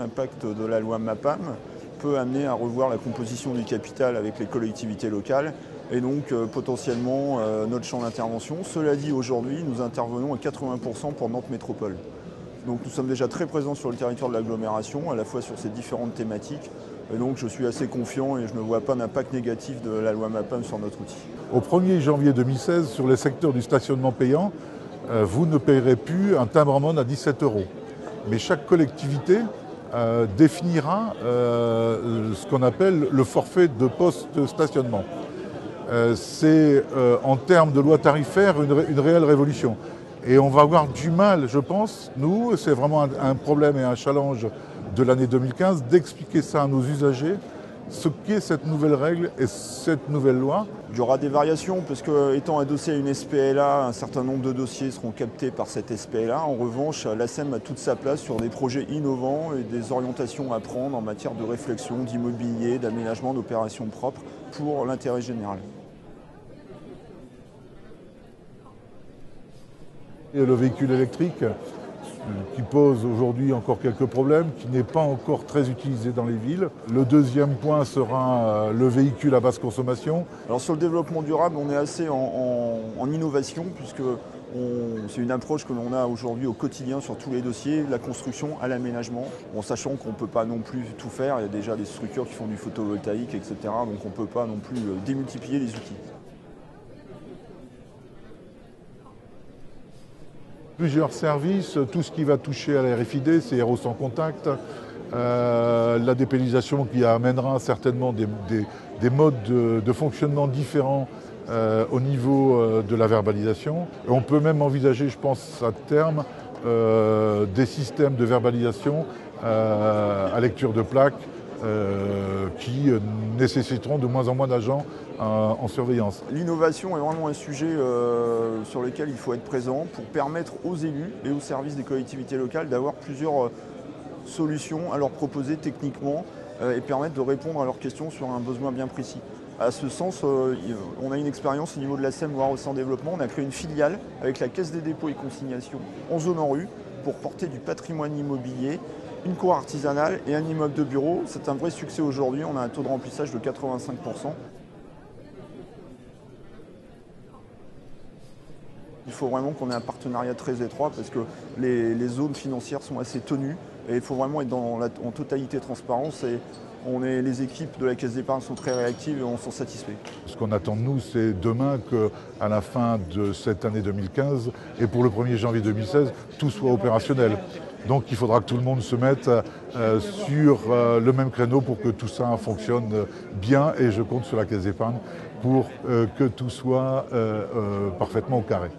l'impact de la loi MAPAM peut amener à revoir la composition du capital avec les collectivités locales et donc potentiellement notre champ d'intervention. Cela dit, aujourd'hui, nous intervenons à 80% pour Nantes Métropole. Donc nous sommes déjà très présents sur le territoire de l'agglomération, à la fois sur ces différentes thématiques. Et donc je suis assez confiant et je ne vois pas d'impact négatif de la loi MAPAM sur notre outil. Au 1er janvier 2016, sur les secteurs du stationnement payant, vous ne payerez plus un timbre-amende à 17 €. Mais chaque collectivité définira ce qu'on appelle le forfait de post-stationnement. C'est en termes de loi tarifaire une réelle révolution. Et on va avoir du mal, je pense, nous, c'est vraiment un problème et un challenge de l'année 2015, d'expliquer ça à nos usagers, ce qu'est cette nouvelle règle et cette nouvelle loi. Il y aura des variations parce que, étant adossé à une SPLA, un certain nombre de dossiers seront captés par cette SPLA. En revanche, l'ASEM a toute sa place sur des projets innovants et des orientations à prendre en matière de réflexion, d'immobilier, d'aménagement, d'opérations propres pour l'intérêt général. Et le véhicule électrique qui pose aujourd'hui encore quelques problèmes, qui n'est pas encore très utilisé dans les villes. Le deuxième point sera le véhicule à basse consommation. Alors sur le développement durable, on est assez en innovation puisque c'est une approche que l'on a aujourd'hui au quotidien sur tous les dossiers, de la construction à l'aménagement, en sachant qu'on ne peut pas non plus tout faire. Il y a déjà des structures qui font du photovoltaïque, etc. Donc on ne peut pas non plus démultiplier les outils. Plusieurs services, tout ce qui va toucher à la RFID, c'est Héros sans contact, la dépénalisation qui amènera certainement des modes de fonctionnement différents au niveau de la verbalisation. Et on peut même envisager, je pense à terme, des systèmes de verbalisation à lecture de plaques qui nécessiteront de moins en moins d'agents en surveillance. L'innovation est vraiment un sujet sur lequel il faut être présent pour permettre aux élus et aux services des collectivités locales d'avoir plusieurs solutions à leur proposer techniquement et permettre de répondre à leurs questions sur un besoin bien précis. À ce sens, on a une expérience au niveau de l'ASEM Loire Océan Développement. On a créé une filiale avec la Caisse des dépôts et consignations en zone en rue pour porter du patrimoine immobilier, une cour artisanale et un immeuble de bureau. C'est un vrai succès aujourd'hui. On a un taux de remplissage de 85%. Il faut vraiment qu'on ait un partenariat très étroit parce que les zones financières sont assez tenues et il faut vraiment être en totalité transparence. Et les équipes de la Caisse d'épargne sont très réactives et on s'en satisfait. Ce qu'on attend de nous, c'est demain qu'à la fin de cette année 2015 et pour le 1er janvier 2016, tout soit opérationnel. Donc il faudra que tout le monde se mette sur le même créneau pour que tout ça fonctionne bien et je compte sur la Caisse d'épargne pour que tout soit parfaitement au carré.